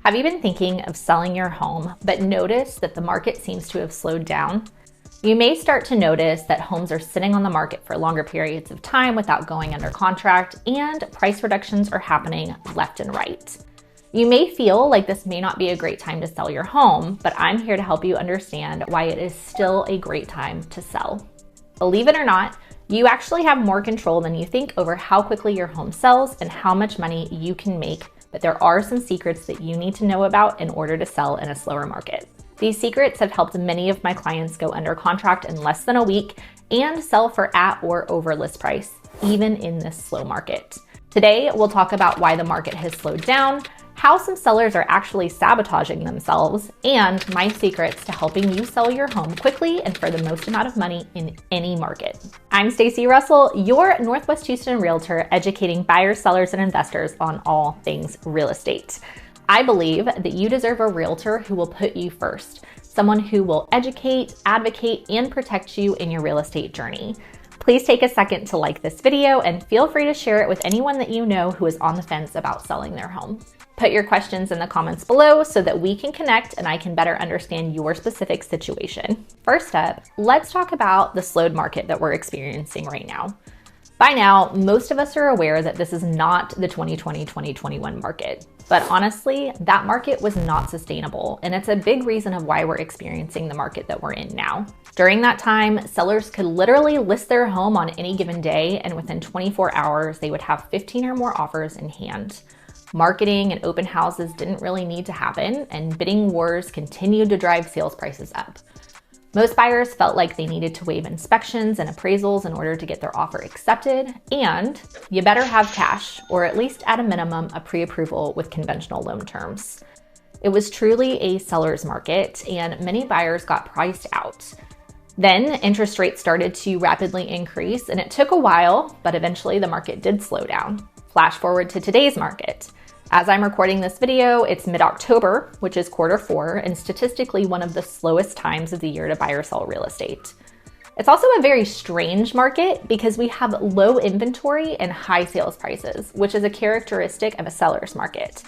Have you been thinking of selling your home, but noticed that the market seems to have slowed down? You may start to notice that homes are sitting on the market for longer periods of time without going under contract, and price reductions are happening left and right. You may feel like this may not be a great time to sell your home, but I'm here to help you understand why it is still a great time to sell. Believe it or not, you actually have more control than you think over how quickly your home sells and how much money you can make, but there are some secrets that you need to know about in order to sell in a slower market. These secrets have helped many of my clients go under contract in less than a week and sell for at or over list price, even in this slow market. Today, we'll talk about why the market has slowed down, how some sellers are actually sabotaging themselves, and my secrets to helping you sell your home quickly and for the most amount of money in any market. I'm Stacey Russell, your Northwest Houston Realtor, educating buyers, sellers, and investors on all things real estate. I believe that you deserve a realtor who will put you first, someone who will educate, advocate, and protect you in your real estate journey. Please take a second to like this video and feel free to share it with anyone that you know who is on the fence about selling their home. Put your questions in the comments below so that we can connect and I can better understand your specific situation. First up, let's talk about the slowed market that we're experiencing right now. By now, most of us are aware that this is not the 2020-2021 market. But honestly, that market was not sustainable, and it's a big reason of why we're experiencing the market that we're in now. During that time, sellers could literally list their home on any given day, and within 24 hours, they would have 15 or more offers in hand. Marketing and open houses didn't really need to happen, and bidding wars continued to drive sales prices up. Most buyers felt like they needed to waive inspections and appraisals in order to get their offer accepted, and you better have cash, or at least at a minimum, a pre-approval with conventional loan terms. It was truly a seller's market, and many buyers got priced out. Then interest rates started to rapidly increase, and it took a while, but eventually the market did slow down. Flash forward to today's market. As I'm recording this video, it's mid-October, which is Q4, and statistically one of the slowest times of the year to buy or sell real estate. It's also a very strange market because we have low inventory and high sales prices, which is a characteristic of a seller's market.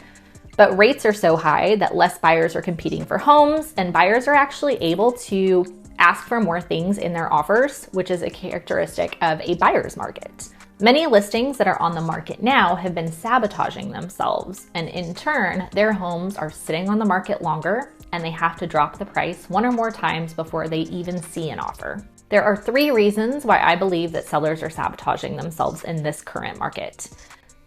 But rates are so high that less buyers are competing for homes, and buyers are actually able to ask for more things in their offers, which is a characteristic of a buyer's market. Many listings that are on the market now have been sabotaging themselves, and in turn, their homes are sitting on the market longer and they have to drop the price one or more times before they even see an offer. There are 3 reasons why I believe that sellers are sabotaging themselves in this current market.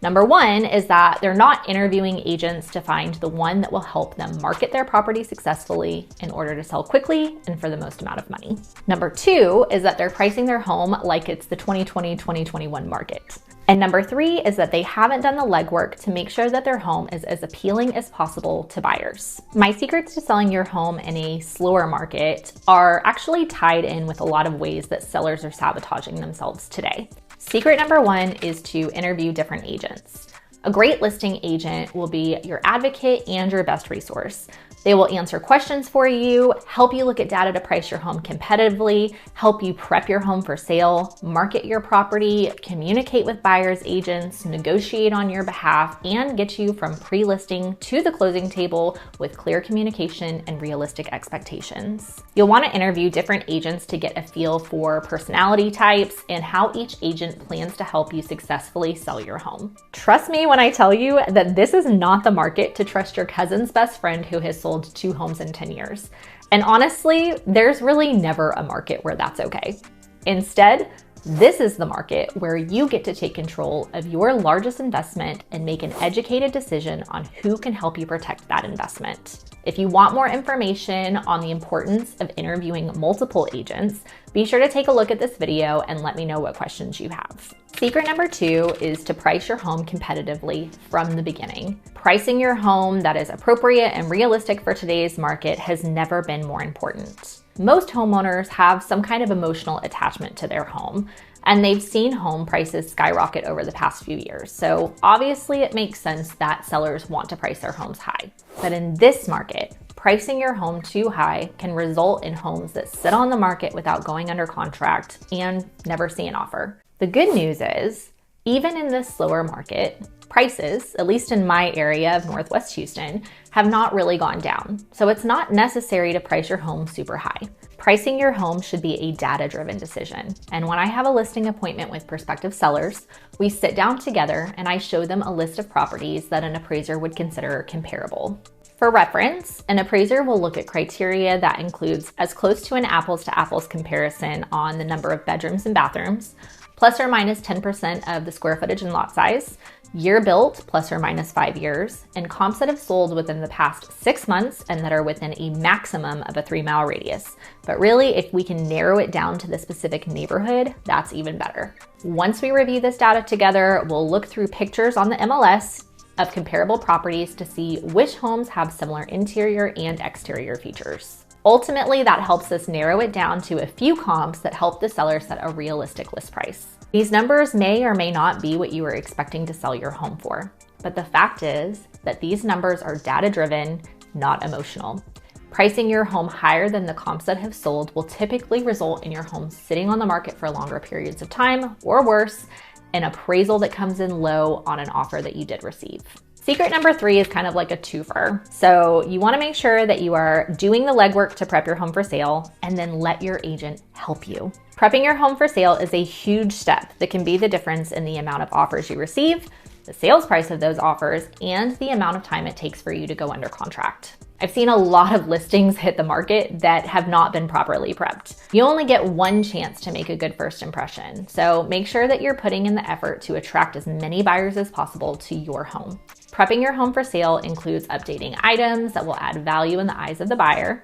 Number 1 is that they're not interviewing agents to find the one that will help them market their property successfully in order to sell quickly and for the most amount of money. Number 2 is that they're pricing their home like it's the 2020-2021 market. And number 3 is that they haven't done the legwork to make sure that their home is as appealing as possible to buyers. My secrets to selling your home in a slower market are actually tied in with a lot of ways that sellers are sabotaging themselves today. Secret number 1 is to interview different agents. A great listing agent will be your advocate and your best resource. They will answer questions for you, help you look at data to price your home competitively, help you prep your home for sale, market your property, communicate with buyers agents, negotiate on your behalf, and get you from pre-listing to the closing table with clear communication and realistic expectations. You'll want to interview different agents to get a feel for personality types and how each agent plans to help you successfully sell your home. Trust me when I tell you that this is not the market to trust your cousin's best friend who has sold 2 homes in 10 years. And honestly, there's really never a market where that's okay. Instead, this is the market where you get to take control of your largest investment and make an educated decision on who can help you protect that investment. If you want more information on the importance of interviewing multiple agents, be sure to take a look at this video and let me know what questions you have. Secret number 2 is to price your home competitively from the beginning. Pricing your home that is appropriate and realistic for today's market has never been more important. Most homeowners have some kind of emotional attachment to their home, and they've seen home prices skyrocket over the past few years. So obviously it makes sense that sellers want to price their homes high. But in this market, pricing your home too high can result in homes that sit on the market without going under contract and never see an offer. The good news is, Even in this slower market, prices, at least in my area of Northwest Houston, have not really gone down. So it's not necessary to price your home super high. Pricing your home should be a data-driven decision. And when I have a listing appointment with prospective sellers, we sit down together and I show them a list of properties that an appraiser would consider comparable. For reference, an appraiser will look at criteria that includes as close to an apples to apples comparison on the number of bedrooms and bathrooms, plus or minus 10% of the square footage and lot size, year built plus or minus 5 years, and comps that have sold within the past 6 months and that are within a maximum of a 3-mile radius. But really, if we can narrow it down to the specific neighborhood, that's even better. Once we review this data together, we'll look through pictures on the MLS of comparable properties to see which homes have similar interior and exterior features. Ultimately, that helps us narrow it down to a few comps that help the seller set a realistic list price. These numbers may or may not be what you were expecting to sell your home for, but the fact is that these numbers are data-driven, not emotional. Pricing your home higher than the comps that have sold will typically result in your home sitting on the market for longer periods of time, or worse, an appraisal that comes in low on an offer that you did receive. Secret number 3 is kind of like a twofer. So you want to make sure that you are doing the legwork to prep your home for sale and then let your agent help you. Prepping your home for sale is a huge step that can be the difference in the amount of offers you receive, the sales price of those offers, and the amount of time it takes for you to go under contract. I've seen a lot of listings hit the market that have not been properly prepped. You only get one chance to make a good first impression, so make sure that you're putting in the effort to attract as many buyers as possible to your home. Prepping your home for sale includes updating items that will add value in the eyes of the buyer,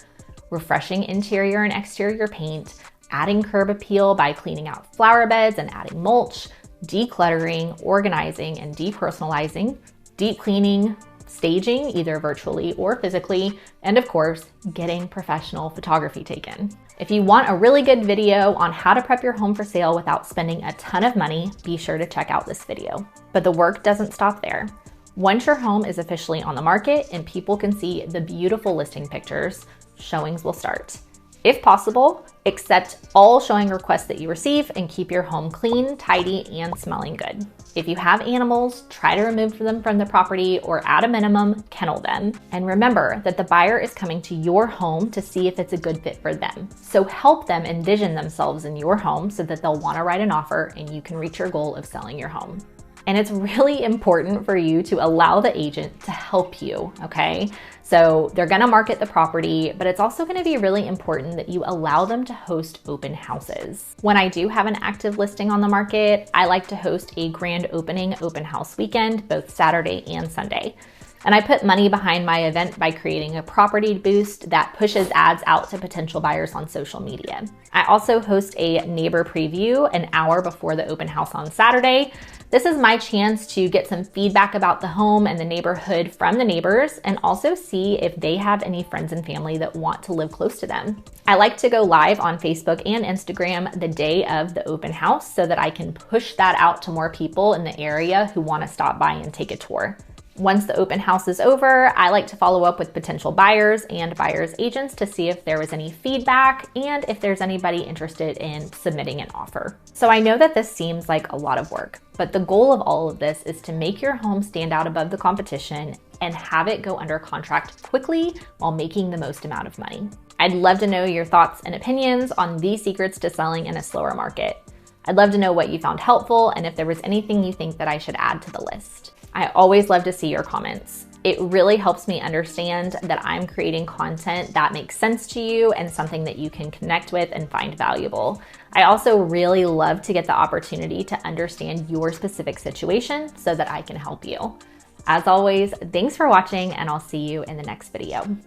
refreshing interior and exterior paint, adding curb appeal by cleaning out flower beds and adding mulch, decluttering, organizing and depersonalizing, deep cleaning, staging either virtually or physically, and of course, getting professional photography taken. If you want a really good video on how to prep your home for sale without spending a ton of money, be sure to check out this video. But the work doesn't stop there. Once your home is officially on the market and people can see the beautiful listing pictures, showings will start. If possible, accept all showing requests that you receive and keep your home clean, tidy, and smelling good. If you have animals, try to remove them from the property or at a minimum, kennel them. And remember that the buyer is coming to your home to see if it's a good fit for them. So help them envision themselves in your home so that they'll want to write an offer and you can reach your goal of selling your home. And it's really important for you to allow the agent to help you, okay? So they're gonna market the property, but it's also gonna be really important that you allow them to host open houses. When I do have an active listing on the market, I like to host a grand opening open house weekend, both Saturday and Sunday. And I put money behind my event by creating a property boost that pushes ads out to potential buyers on social media. I also host a neighbor preview an hour before the open house on Saturday. This is my chance to get some feedback about the home and the neighborhood from the neighbors and also see if they have any friends and family that want to live close to them. I like to go live on Facebook and Instagram the day of the open house so that I can push that out to more people in the area who want to stop by and take a tour. Once the open house is over, I like to follow up with potential buyers and buyers' agents to see if there was any feedback and if there's anybody interested in submitting an offer. So I know that this seems like a lot of work, but the goal of all of this is to make your home stand out above the competition and have it go under contract quickly while making the most amount of money. I'd love to know your thoughts and opinions on these secrets to selling in a slower market. I'd love to know what you found helpful and if there was anything you think that I should add to the list. I always love to see your comments. It really helps me understand that I'm creating content that makes sense to you and something that you can connect with and find valuable. I also really love to get the opportunity to understand your specific situation so that I can help you. As always, thanks for watching and I'll see you in the next video.